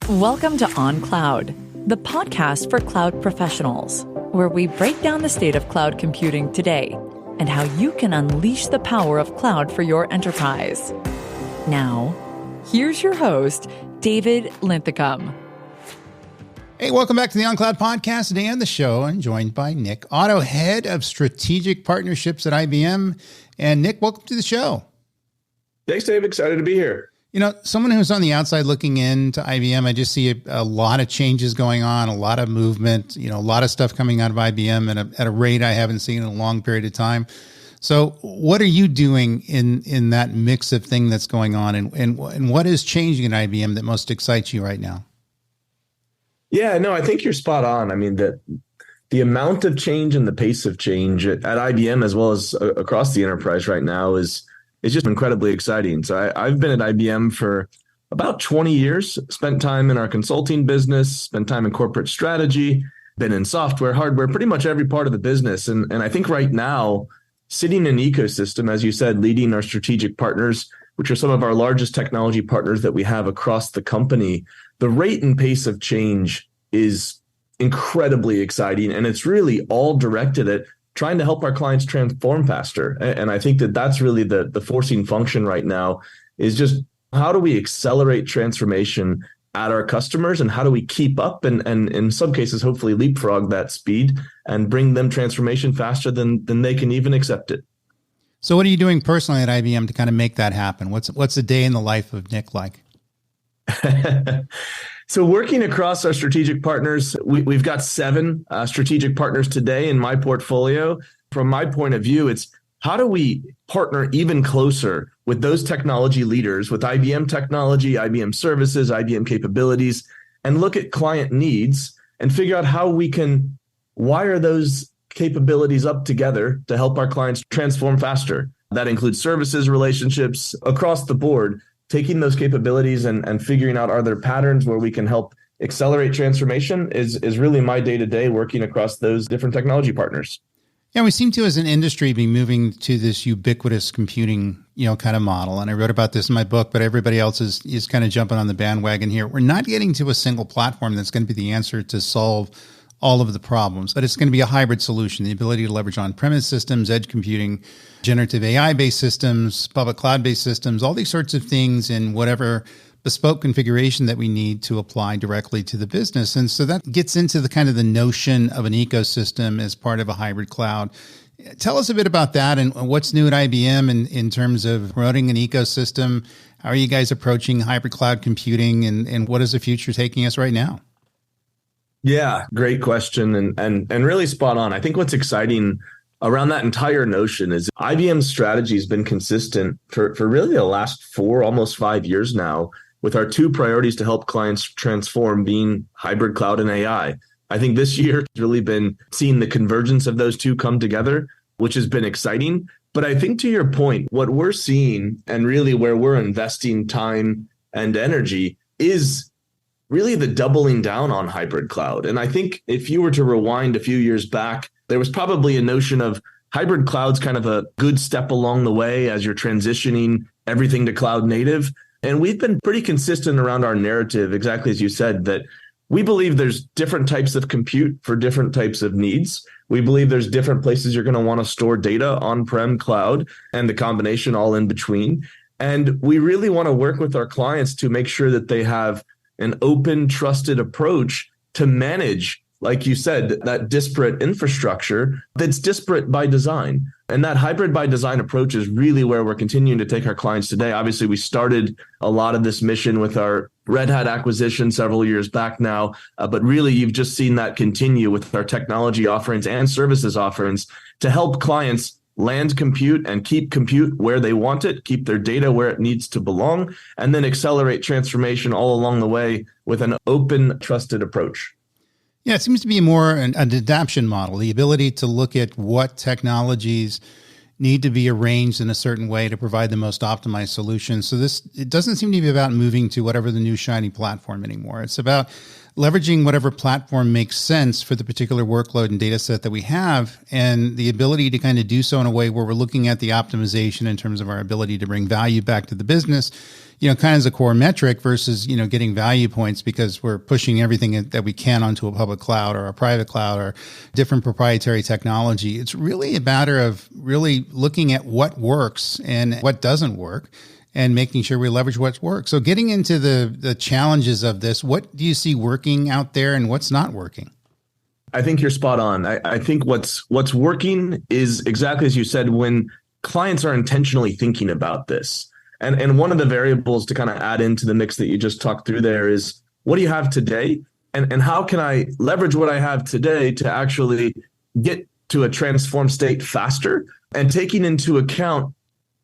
Welcome to On Cloud, the podcast for cloud professionals, where we break down the state of cloud computing today and how you can unleash the power of cloud for your enterprise. Now, here's your host, David Linthicum. Hey, welcome back to the On Cloud podcast. Today on the show, I'm joined by Nick Otto, Head of Strategic Partnerships at IBM. And Nick, welcome to the show. Thanks, Dave. Excited to be here. You know, someone who's on the outside looking into IBM, I just see a lot of changes going on, a lot of movement, a lot of stuff coming out of IBM at a rate I haven't seen in a long period of time. So what are you doing in that mix of thing that's going on, and what is changing in IBM that most excites you right now? Yeah, no, I think you're spot on. I mean, the amount of change and the pace of change at IBM as well as across the enterprise right now is just incredibly exciting. So I've been at IBM for about 20 years, spent time in our consulting business, spent time in corporate strategy, been in software, hardware, pretty much every part of the business. And I think right now, sitting in an ecosystem, as you said, leading our strategic partners, which are some of our largest technology partners that we have across the company, the rate and pace of change is incredibly exciting. And it's really all directed at trying to help our clients transform faster. And I think that's really the forcing function right now is just how do we accelerate transformation at our customers, and how do we keep up and in some cases, hopefully leapfrog that speed and bring them transformation faster than they can even accept it. So what are you doing personally at IBM to kind of make that happen? What's a day in the life of Nick like? So working across our strategic partners, we've got 7 strategic partners today in my portfolio. From my point of view, it's how do we partner even closer with those technology leaders, with IBM technology, IBM services, IBM capabilities, and look at client needs and figure out how we can wire those capabilities up together to help our clients transform faster. That includes services, relationships across the board. Taking those capabilities and figuring out are there patterns where we can help accelerate transformation is really my day-to-day working across those different technology partners. Yeah, we seem to, as an industry, be moving to this ubiquitous computing, kind of model. And I wrote about this in my book, but everybody else is kind of jumping on the bandwagon here. We're not getting to a single platform that's going to be the answer to solve all of the problems, but it's going to be a hybrid solution, the ability to leverage on-premise systems, edge computing, generative AI-based systems, public cloud-based systems, all these sorts of things in whatever bespoke configuration that we need to apply directly to the business. And so that gets into the kind of the notion of an ecosystem as part of a hybrid cloud. Tell us a bit about that and what's new at IBM in terms of promoting an ecosystem. How are you guys approaching hybrid cloud computing, and what is the future taking us right now? Yeah, great question and really spot on. I think what's exciting around that entire notion is IBM's strategy has been consistent for really the last 4, almost 5 years now, with our 2 priorities to help clients transform being hybrid cloud and AI. I think this year has really been seeing the convergence of those 2 come together, which has been exciting. But I think to your point, what we're seeing and really where we're investing time and energy is really the doubling down on hybrid cloud. And I think if you were to rewind a few years back, there was probably a notion of hybrid cloud's kind of a good step along the way as you're transitioning everything to cloud native. And we've been pretty consistent around our narrative, exactly as you said, that we believe there's different types of compute for different types of needs. We believe there's different places you're going to want to store data on-prem, cloud, and the combination all in between. And we really want to work with our clients to make sure that they have an open, trusted approach to manage, like you said, that disparate infrastructure that's disparate by design. And that hybrid by design approach is really where we're continuing to take our clients today. Obviously, we started a lot of this mission with our Red Hat acquisition several years back now, but really you've just seen that continue with our technology offerings and services offerings to help clients land compute and keep compute where they want it, keep their data where it needs to belong, and then accelerate transformation all along the way with an open, trusted approach. Yeah, it seems to be more an adaptation model, the ability to look at what technologies need to be arranged in a certain way to provide the most optimized solution. So it doesn't seem to be about moving to whatever the new shiny platform anymore. It's about leveraging whatever platform makes sense for the particular workload and data set that we have, and the ability to kind of do so in a way where we're looking at the optimization in terms of our ability to bring value back to the business, kind of as a core metric versus, getting value points because we're pushing everything that we can onto a public cloud or a private cloud or different proprietary technology. It's really a matter of really looking at what works and what doesn't work and making sure we leverage what works. So getting into the challenges of this, what do you see working out there and what's not working? I think you're spot on. I think what's working is exactly as you said, when clients are intentionally thinking about this. And one of the variables to kind of add into the mix that you just talked through there is, what do you have today? And how can I leverage what I have today to actually get to a transformed state faster? And taking into account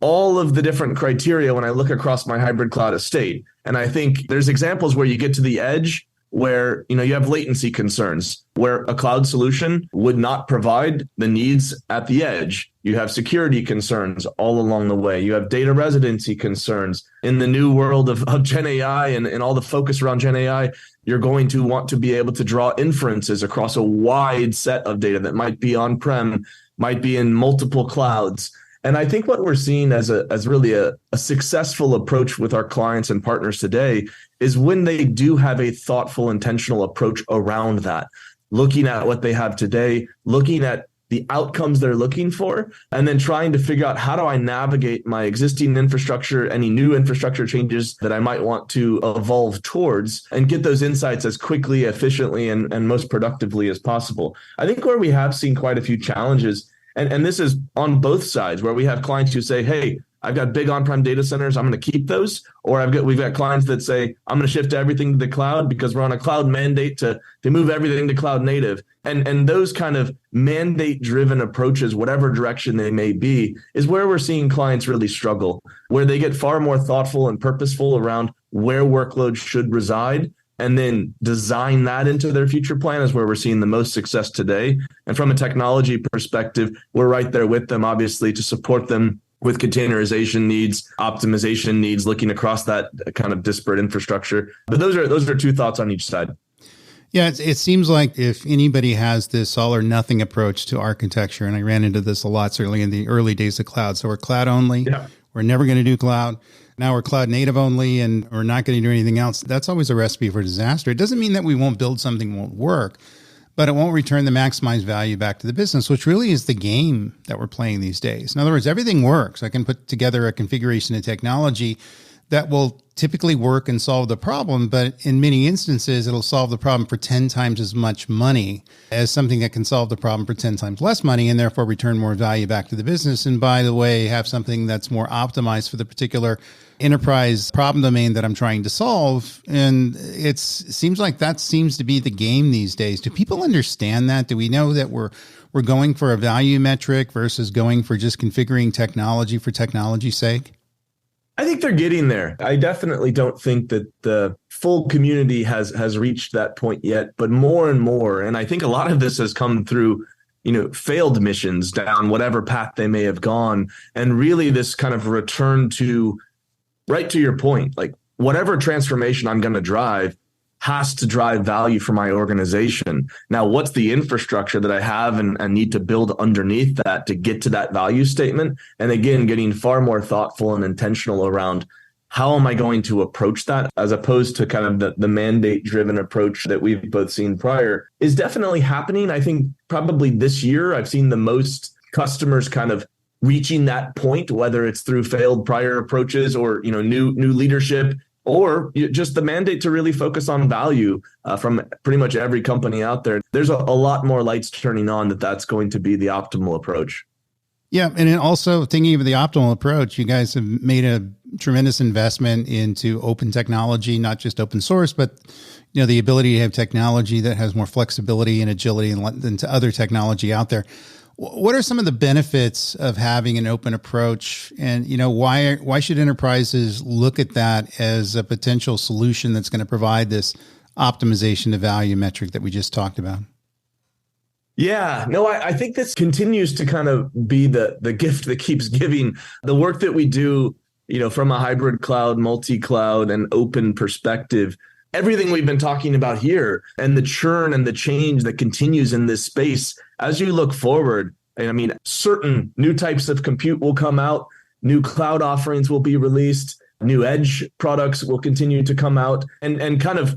all of the different criteria when I look across my hybrid cloud estate. And I think there's examples where you get to the edge where you have latency concerns, where a cloud solution would not provide the needs at the edge. You have security concerns all along the way. You have data residency concerns. In the new world of Gen AI and all the focus around Gen AI, you're going to want to be able to draw inferences across a wide set of data that might be on-prem, might be in multiple clouds. And I think what we're seeing as really a successful approach with our clients and partners today is when they do have a thoughtful, intentional approach around that, looking at what they have today, looking at the outcomes they're looking for, and then trying to figure out, how do I navigate my existing infrastructure, any new infrastructure changes that I might want to evolve towards, and get those insights as quickly, efficiently, and most productively as possible. I think where we have seen quite a few challenges, and this is on both sides, where we have clients who say, hey, I've got big on-prem data centers, I'm going to keep those. Or we've got clients that say, I'm going to shift everything to the cloud because we're on a cloud mandate to move everything to cloud native. And those kind of mandate-driven approaches, whatever direction they may be, is where we're seeing clients really struggle, where they get far more thoughtful and purposeful around where workloads should reside, and then design that into their future plan is where we're seeing the most success today. And from a technology perspective, we're right there with them, obviously, to support them with containerization needs, optimization needs, looking across that kind of disparate infrastructure. But those are two thoughts on each side. Yeah, it seems like if anybody has this all or nothing approach to architecture, and I ran into this a lot, certainly in the early days of cloud. So we're cloud only. Yeah. We're never going to do cloud. Now we're cloud native only, and we're not going to do anything else. That's always a recipe for disaster. It doesn't mean that we won't build something that won't work, but it won't return the maximized value back to the business, which really is the game that we're playing these days. In other words, everything works. I can put together a configuration of technology that will typically work and solve the problem, but in many instances, it'll solve the problem for 10 times as much money as something that can solve the problem for 10 times less money, and therefore return more value back to the business. And by the way, have something that's more optimized for the particular enterprise problem domain that I'm trying to solve. And it seems like that seems to be the game these days. Do people understand that? Do we know that we're going for a value metric versus going for just configuring technology for technology's sake? I think they're getting there. I definitely don't think that the full community has reached that point yet, but more and more. And I think a lot of this has come through, failed missions down whatever path they may have gone. And really this kind of return to, right to your point, like whatever transformation I'm going to drive has to drive value for my organization. Now, what's the infrastructure that I have and need to build underneath that to get to that value statement? And again, getting far more thoughtful and intentional around how am I going to approach that, as opposed to kind of the mandate-driven approach that we've both seen prior, is definitely happening. I think probably this year I've seen the most customers kind of reaching that point, whether it's through failed prior approaches or new leadership, or just the mandate to really focus on value from pretty much every company out there. There's a lot more lights turning on that's going to be the optimal approach. Yeah. And then also thinking of the optimal approach, you guys have made a tremendous investment into open technology, not just open source, but the ability to have technology that has more flexibility and agility than to other technology out there. What are some of the benefits of having an open approach, and why should enterprises look at that as a potential solution that's going to provide this optimization to value metric that we just talked about? Yeah, no, I think this continues to kind of be the gift that keeps giving. The work that we do, from a hybrid cloud, multi-cloud, and open perspective, everything we've been talking about here and the churn and the change that continues in this space, as you look forward, I mean, certain new types of compute will come out, new cloud offerings will be released, new edge products will continue to come out, and kind of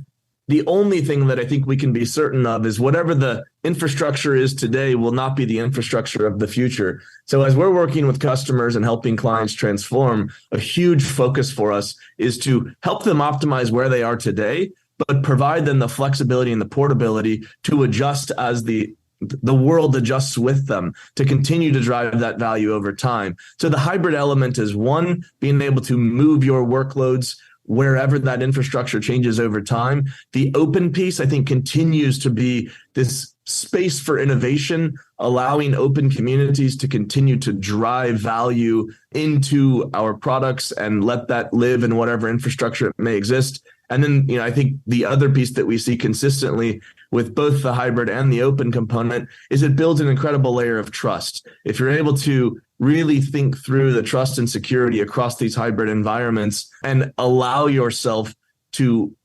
the only thing that I think we can be certain of is whatever the infrastructure is today will not be the infrastructure of the future. So as we're working with customers and helping clients transform, a huge focus for us is to help them optimize where they are today, but provide them the flexibility and the portability to adjust as the world adjusts with them to continue to drive that value over time. So the hybrid element is one, being able to move your workloads wherever that infrastructure changes over time. The open piece, I think, continues to be this space for innovation, allowing open communities to continue to drive value into our products and let that live in whatever infrastructure it may exist. And then, I think the other piece that we see consistently with both the hybrid and the open component is it builds an incredible layer of trust. If you're able to really think through the trust and security across these hybrid environments and allow yourself to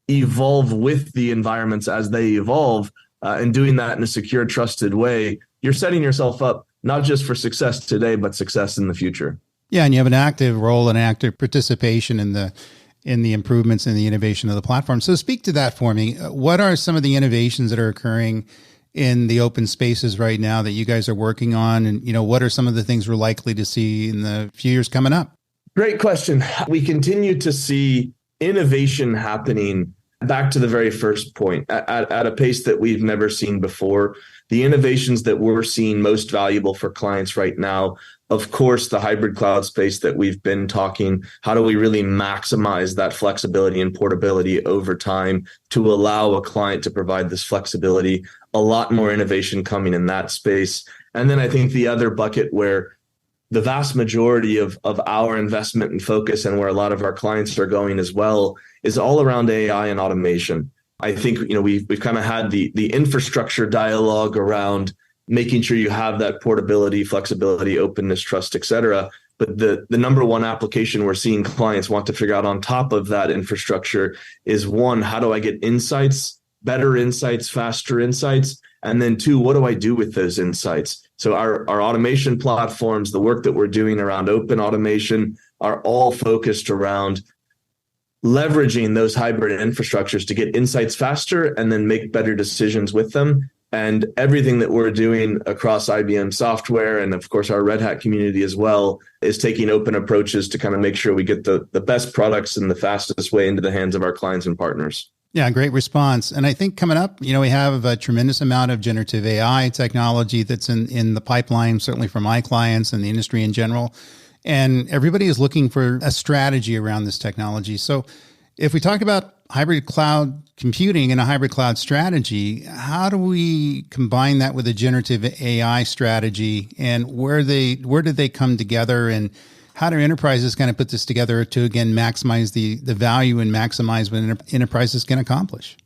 evolve with the environments as they evolve, and doing that in a secure, trusted way, you're setting yourself up not just for success today, but success in the future. Yeah, and you have an active role and active participation in the improvements and the innovation of the platform. So speak to that for me. What are some of the innovations that are occurring in the open spaces right now that you guys are working on? And, what are some of the things we're likely to see in the few years coming up? Great question. We continue to see innovation happening back to the very first point at a pace that we've never seen before. The innovations that we're seeing most valuable for clients right now, of course, the hybrid cloud space that we've been talking, how do we really maximize that flexibility and portability over time to allow a client to provide this flexibility? A lot more innovation coming in that space. And then I think the other bucket where the vast majority of our investment and focus and where a lot of our clients are going as well is all around AI and automation. I think, we've kind of had the infrastructure dialogue around making sure you have that portability, flexibility, openness, trust, et cetera. But the number one application we're seeing clients want to figure out on top of that infrastructure is one, how do I get insights, better insights, faster insights? And then two, what do I do with those insights? So our automation platforms, the work that we're doing around open automation are all focused around leveraging those hybrid infrastructures to get insights faster and then make better decisions with them. And everything that we're doing across IBM software and, of course, our Red Hat community as well is taking open approaches to kind of make sure we get the best products in the fastest way into the hands of our clients and partners. Yeah, great response. And I think coming up, we have a tremendous amount of generative AI technology that's in the pipeline, certainly for my clients and the industry in general. And everybody is looking for a strategy around this technology. So if we talk about hybrid cloud computing and a hybrid cloud strategy, how do we combine that with a generative AI strategy, and where did they come together, and how do enterprises kind of put this together to, again, maximize the value and maximize what enterprises can accomplish?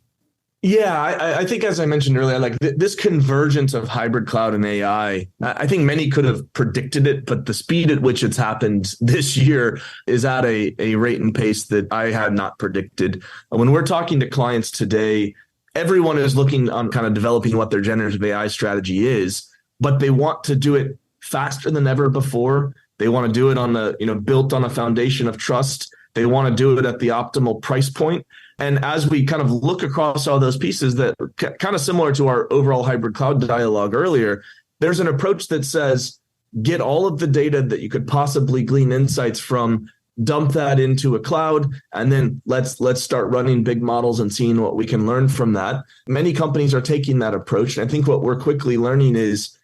Yeah, I think, as I mentioned earlier, like this convergence of hybrid cloud and AI, I think many could have predicted it, but the speed at which it's happened this year is at a rate and pace that I had not predicted. When we're talking to clients today, everyone is looking on kind of developing what their generative AI strategy is, but they want to do it faster than ever before. They want to do it on built on a foundation of trust. They want to do it at the optimal price point. And as we kind of look across all those pieces that are kind of similar to our overall hybrid cloud dialogue earlier, there's an approach that says, get all of the data that you could possibly glean insights from, dump that into a cloud, and then let's start running big models and seeing what we can learn from that. Many companies are taking that approach. And I think what we're quickly learning is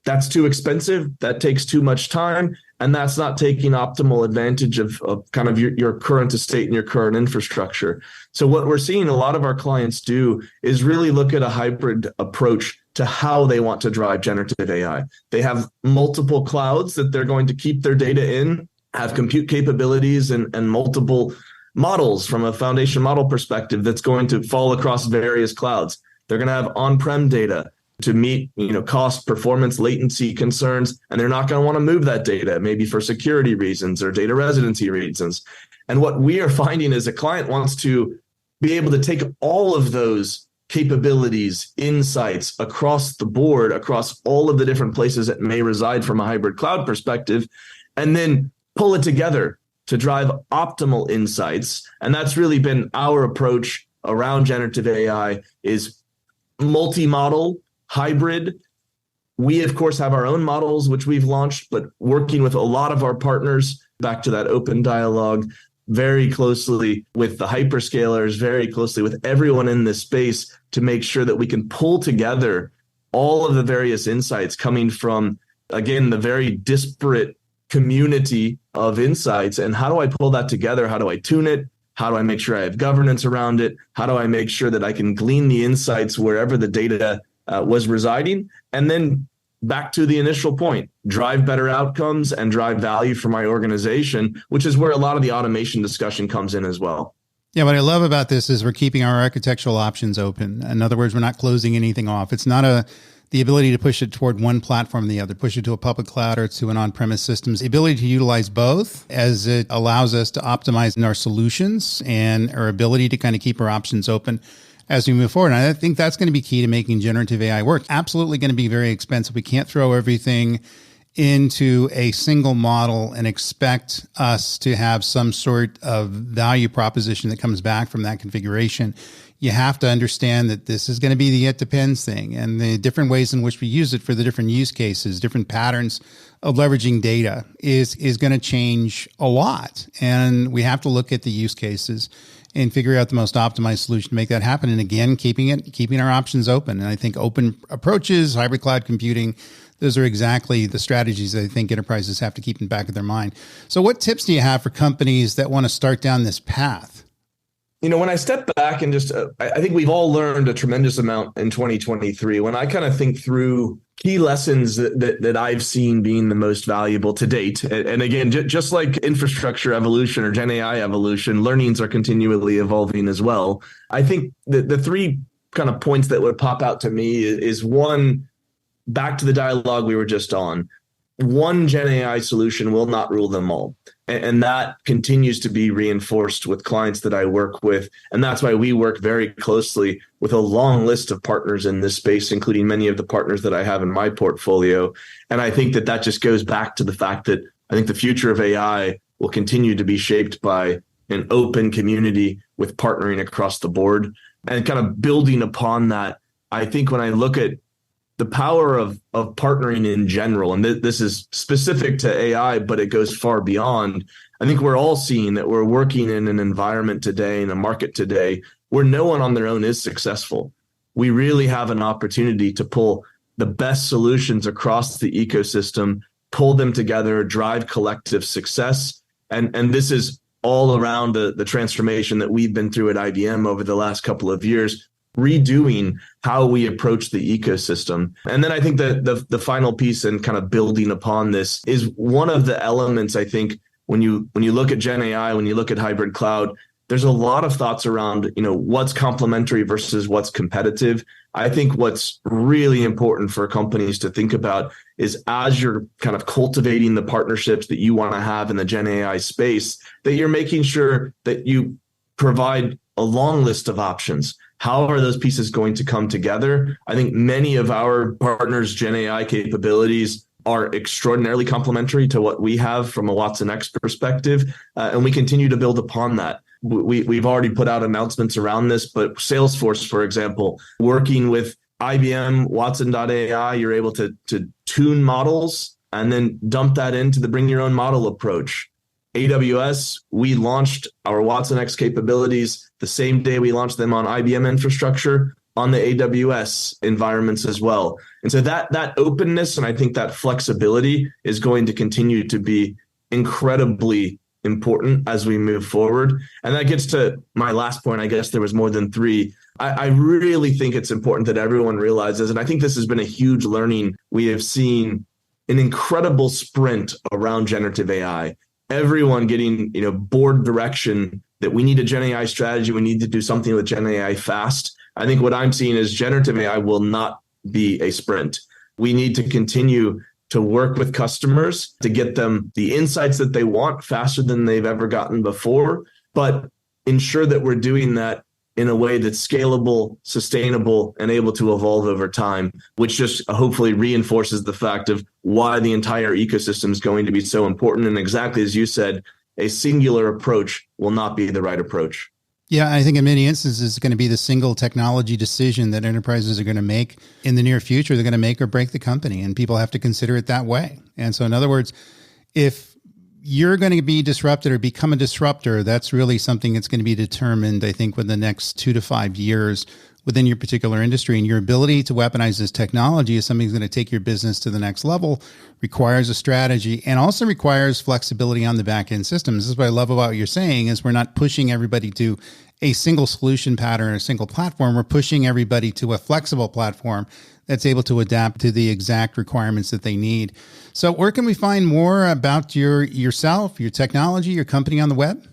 that's too expensive, that takes too much time, and that's not taking optimal advantage of kind of your current estate and your current infrastructure. So what we're seeing a lot of our clients do is really look at a hybrid approach to how they want to drive generative AI. They have multiple clouds that they're going to keep their data in, have compute capabilities and multiple models from a foundation model perspective that's going to fall across various clouds. They're going to have on-prem data to meet, cost, performance, latency concerns, and they're not going to want to move that data, maybe for security reasons or data residency reasons. And what we are finding is a client wants to be able to take all of those capabilities, insights across the board, across all of the different places that may reside from a hybrid cloud perspective, and then pull it together to drive optimal insights. And that's really been our approach around generative AI, is multi-model, hybrid. We, of course, have our own models, which we've launched, but working with a lot of our partners, back to that open dialogue, very closely with the hyperscalers, very closely with everyone in this space to make sure that we can pull together all of the various insights coming from, again, the very disparate community of insights. And how do I pull that together? How do I tune it? How do I make sure I have governance around it? How do I make sure that I can glean the insights wherever the data was residing? And then back to the initial point, drive better outcomes and drive value for my organization, which is where a lot of the automation discussion comes in as well. Yeah, what I love about this is we're keeping our architectural options open. In other words, we're not closing anything off. It's not the ability to push it toward one platform or the other, push it to a public cloud or to an on-premise systems. The ability to utilize both, as it allows us to optimize in our solutions and our ability to kind of keep our options open as we move forward. And I think that's going to be key to making generative AI work. Absolutely going to be very expensive. We can't throw everything into a single model and expect us to have some sort of value proposition that comes back from that configuration. You have to understand that this is going to be the it depends thing, and the different ways in which we use it for the different use cases, different patterns of leveraging data is going to change a lot. And we have to look at the use cases and figure out the most optimized solution to make that happen. And again, keeping our options open. And I think open approaches, hybrid cloud computing, those are exactly the strategies that I think enterprises have to keep in the back of their mind. So what tips do you have for companies that want to start down this path? When I step back and just, I think we've all learned a tremendous amount in 2023. When I kind of think through key lessons that I've seen being the most valuable to date, and again, just like infrastructure evolution or Gen AI evolution, learnings are continually evolving as well. I think the three kind of points that would pop out to me is one, back to the dialogue we were just on. One Gen AI solution will not rule them all. And that continues to be reinforced with clients that I work with. And that's why we work very closely with a long list of partners in this space, including many of the partners that I have in my portfolio. And I think that just goes back to the fact that I think the future of AI will continue to be shaped by an open community with partnering across the board. And kind of building upon that, I think when I look at the power of partnering in general, and this is specific to AI, but it goes far beyond. I think we're all seeing that we're working in an environment today, in a market today, where no one on their own is successful. We really have an opportunity to pull the best solutions across the ecosystem, pull them together, drive collective success. And this is all around the transformation that we've been through at IBM over the last couple of years, redoing how we approach the ecosystem. And then I think that the final piece and kind of building upon this is one of the elements. I think when you look at Gen AI, when you look at hybrid cloud, there's a lot of thoughts around, what's complementary versus what's competitive. I think what's really important for companies to think about is, as you're kind of cultivating the partnerships that you want to have in the Gen AI space, that you're making sure that you provide a long list of options. How are those pieces going to come together? I think many of our partners' Gen AI capabilities are extraordinarily complementary to what we have from a Watson X perspective, and we continue to build upon that. We've already put out announcements around this, but Salesforce, for example, working with IBM, Watson.ai, you're able to tune models and then dump that into the bring your own model approach. AWS, we launched our Watson X capabilities the same day we launched them on IBM infrastructure on the AWS environments as well. And so that openness and I think that flexibility is going to continue to be incredibly important as we move forward. And that gets to my last point. I guess there was more than three. I really think it's important that everyone realizes, and I think this has been a huge learning. We have seen an incredible sprint around generative AI. Everyone getting, board direction that we need a Gen AI strategy. We need to do something with Gen AI fast. I think what I'm seeing is generative AI will not be a sprint. We need to continue to work with customers to get them the insights that they want faster than they've ever gotten before, but ensure that we're doing that in a way that's scalable, sustainable, and able to evolve over time, which just hopefully reinforces the fact of why the entire ecosystem is going to be so important. And exactly as you said, a singular approach will not be the right approach. Yeah, I think in many instances, it's going to be the single technology decision that enterprises are going to make in the near future. They're going to make or break the company, and people have to consider it that way. And so in other words, if you're going to be disrupted or become a disruptor, that's really something that's going to be determined, I think, within the next 2 to 5 years within your particular industry. And your ability to weaponize this technology is something that's going to take your business to the next level, requires a strategy, and also requires flexibility on the back end systems. This is what I love about what you're saying is we're not pushing everybody to a single solution pattern or a single platform. We're pushing everybody to a flexible platform that's able to adapt to the exact requirements that they need. So where can we find more about yourself, your technology, your company on the web?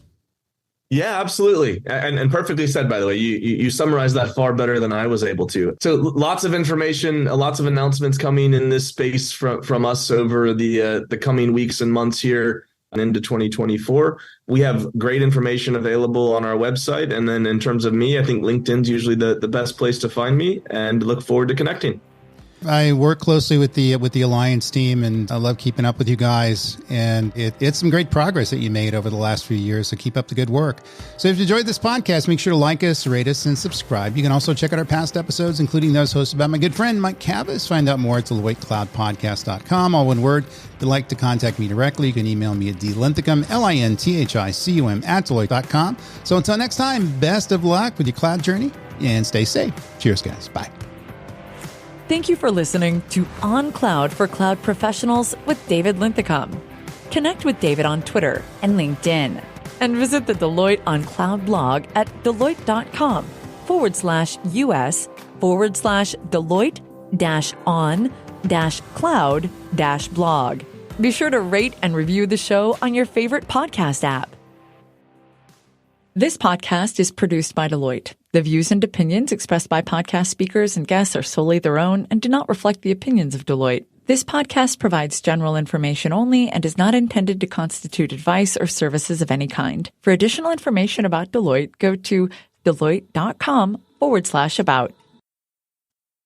Yeah, absolutely. And perfectly said, by the way. You summarized that far better than I was able to. So lots of information, lots of announcements coming in this space from us over the coming weeks and months here and into 2024. We have great information available on our website. And then in terms of me, I think LinkedIn's usually the best place to find me, and look forward to connecting. I work closely with the Alliance team, and I love keeping up with you guys. And it's some great progress that you made over the last few years. So keep up the good work. So if you enjoyed this podcast, make sure to like us, rate us, and subscribe. You can also check out our past episodes, including those hosted by my good friend Mike Cavas. Find out more at DeloitteCloudPodcast.com. All one word. If you'd like to contact me directly, you can email me at dlinthicum, LINTHICUM @Deloitte.com. So until next time, best of luck with your cloud journey and stay safe. Cheers, guys. Bye. Thank you for listening to On Cloud for Cloud Professionals with David Linthicum. Connect with David on Twitter and LinkedIn. And visit the Deloitte on Cloud blog at Deloitte.com/US/Deloitte-on-cloud-blog. Be sure to rate and review the show on your favorite podcast app. This podcast is produced by Deloitte. The views and opinions expressed by podcast speakers and guests are solely their own and do not reflect the opinions of Deloitte. This podcast provides general information only and is not intended to constitute advice or services of any kind. For additional information about Deloitte, go to Deloitte.com/about.